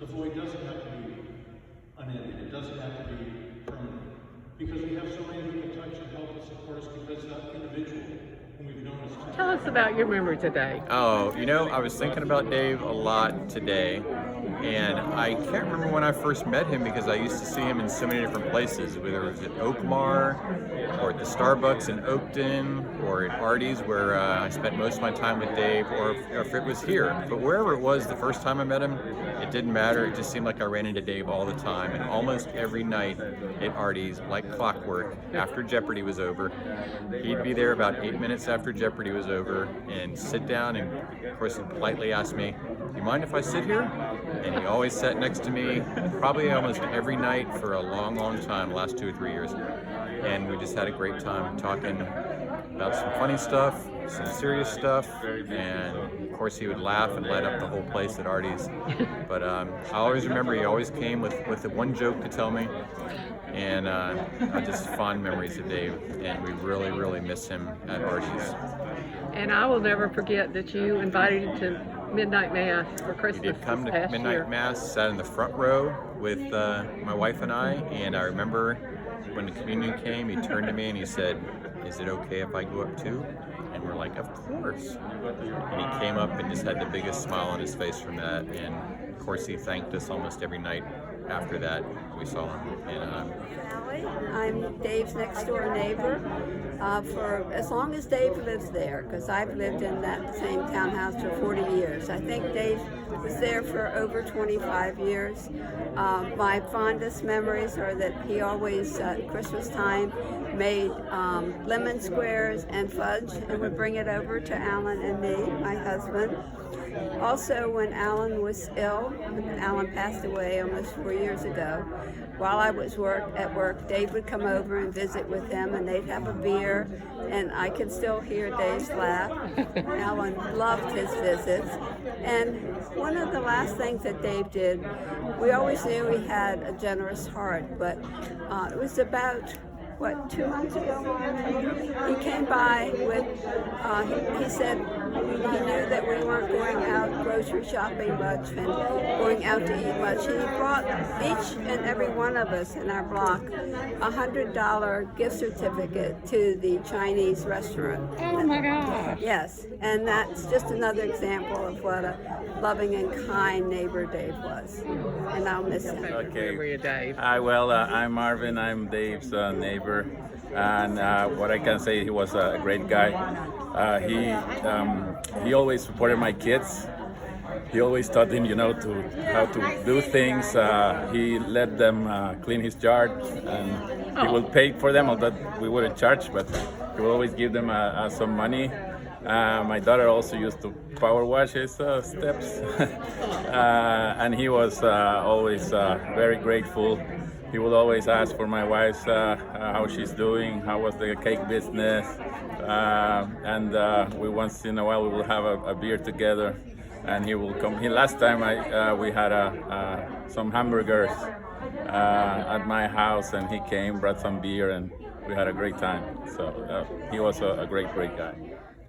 the void doesn't have to be unending. It doesn't have to be permanent. Because we have so many who can touch and help and support us because that individual whom we've known is Tell us about your memory today. Oh, you know, I was thinking about Dave a lot today, and I can't remember when I first met him because I used to see him in so many different places, whether it was at Oakmar, or at the Starbucks in Oakton, or at Artie's where I spent most of my time with Dave, or if it was here. But wherever it was the first time I met him, it didn't matter. It just seemed like I ran into Dave all the time, and almost every night at Artie's, like clockwork, after Jeopardy was over, he'd be there about 8 minutes after Jeopardy was over and sit down, and of course he'd politely ask me, "You mind if I sit here?" And he always sat next to me, probably almost every night for a long, long time, the last 2 or 3 years. And we just had a great time talking about some funny stuff, some serious stuff, and of course he would laugh and light up the whole place at Artie's. But I always remember he always came with the one joke to tell me, and just fond memories of Dave, and we really, really miss him at Artie's. And I will never forget that you invited him to Midnight Mass for Christmas. He did come this to past Midnight year. Mass, sat in the front row with my wife and I remember when the communion came, he turned to me and he said, "Is it okay if I go up too?" And we're like, "Of course." And he came up and just had the biggest smile on his face from that, and of course he thanked us almost every night after that we saw him. And Sally. I'm Dave's next door neighbor for as long as Dave lives there, because I've lived in that same townhouse for 40 years. I think Dave was there for over 25 years. My fondest memories are that he always, at Christmas time, made lemon squares and fudge and would bring it over to Alan and me, my husband. Also, when Alan was ill, when Alan passed away almost 4 years ago, while I was at work, Dave would come over and visit with him, and they'd have a beer, and I could still hear Dave's laugh. Alan loved his visits. And one of the last things that Dave did, we always knew he had a generous heart, but it was about 2 months ago, Marvin, he came by with, he said he knew that we weren't going out grocery shopping much and going out to eat much. He brought each and every one of us in our block a $100 gift certificate to the Chinese restaurant. Oh my gosh. Yes, and that's just another example of what a loving and kind neighbor Dave was, and I'll miss him. Memory of Dave. Hi, well, I'm Marvin. I'm Dave's neighbor, and what I can say, he was a great guy. He always supported my kids. He always taught them, how to do things. He let them clean his yard, and he will pay for them, although we wouldn't charge, but he will always give them some money. My daughter also used to power wash his steps, and he was always very grateful. He would always ask for my wife how she's doing, how was the cake business, and we once in a while we will have a beer together, and he will come. Last time we had some hamburgers at my house, and he came, brought some beer, and we had a great time. So he was a great guy.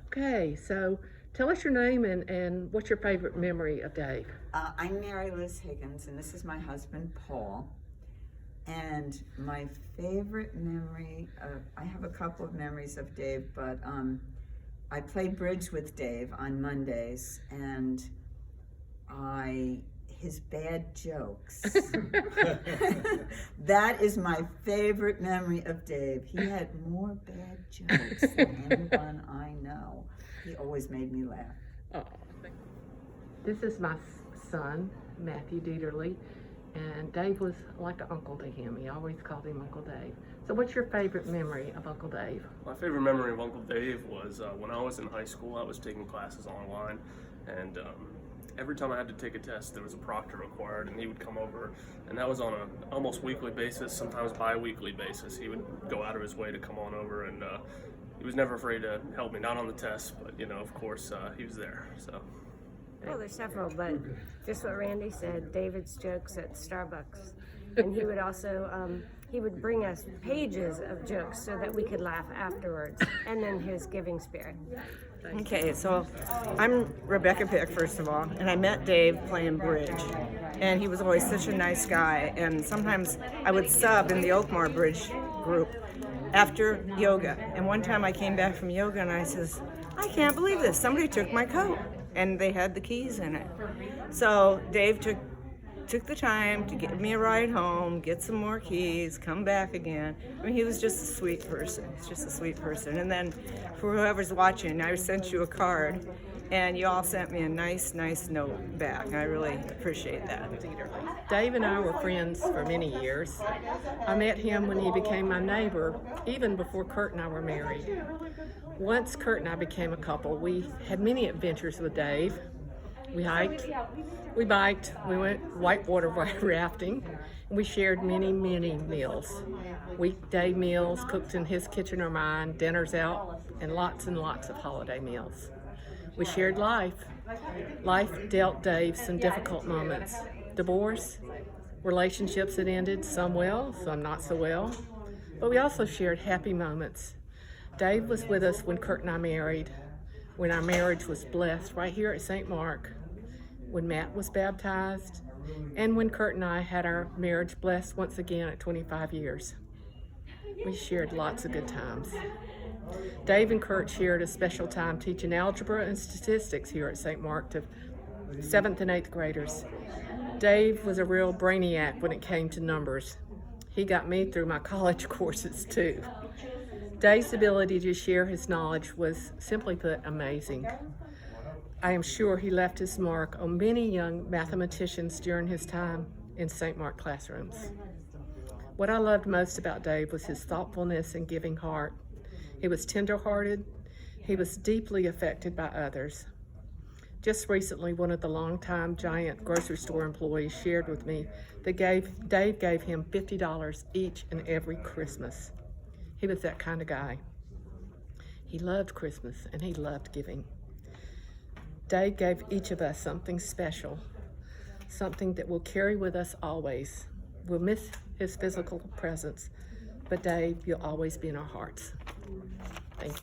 Okay, so tell us your name and what's your favorite memory of Dave? I'm Mary Liz Higgins, and this is my husband, Paul. And my favorite memory I have a couple of memories of Dave, but I played bridge with Dave on Mondays, and his bad jokes. That is my favorite memory of Dave. He had more bad jokes than anyone I know. He always made me laugh. Oh, this is my son, Matthew Dillard, and Dave was like an uncle to him. He always called him Uncle Dave. So what's your favorite memory of Uncle Dave? My favorite memory of Uncle Dave was when I was in high school. I was taking classes online, and every time I had to take a test, there was a proctor required, and he would come over, and that was on an almost weekly basis, sometimes bi-weekly basis. He would go out of his way to come on over, and he was never afraid to help me, not on the test, but of course, he was there. So. Well, there's several, but just what Randy said, David's jokes at Starbucks. And he would also, he would bring us pages of jokes so that we could laugh afterwards, and then his giving spirit. Okay, so I'm Rebecca Pick, first of all, and I met Dave playing bridge. And he was always such a nice guy, and sometimes I would sub in the Oakmar Bridge group after yoga. And one time I came back from yoga and I says, I can't believe this, somebody took my coat. And they had the keys in it. So Dave took the time to give me a ride home, get some more keys, come back again. I mean, he was just a sweet person. He's just a sweet person. And then for whoever's watching, I sent you a card, and you all sent me a nice note back. I really appreciate that. Dave and I were friends for many years. I met him when he became my neighbor, even before Kurt and I were married. Once Kurt and I became a couple, we had many adventures with Dave. We hiked, we biked, we went whitewater rafting, and we shared many meals. Weekday meals cooked in his kitchen or mine, dinners out, and lots of holiday meals. We shared life. Life dealt Dave some difficult moments. Divorce, relationships that ended, some well, some not so well. But we also shared happy moments. Dave was with us when Kurt and I married, when our marriage was blessed right here at St. Mark, when Matt was baptized, and when Kurt and I had our marriage blessed once again at 25 years. We shared lots of good times. Dave and Kurt shared a special time teaching algebra and statistics here at St. Mark to 7th and 8th graders. Dave was a real brainiac when it came to numbers. He got me through my college courses too. Dave's ability to share his knowledge was, simply put, amazing. I am sure he left his mark on many young mathematicians during his time in St. Mark classrooms. What I loved most about Dave was his thoughtfulness and giving heart. He was tender-hearted. He was deeply affected by others. Just recently, one of the longtime Giant grocery store employees shared with me that Dave gave him $50 each and every Christmas. He was that kind of guy. He loved Christmas and he loved giving. Dave gave each of us something special, something that we'll carry with us always. We'll miss his physical presence, but Dave, you'll always be in our hearts. Thank you.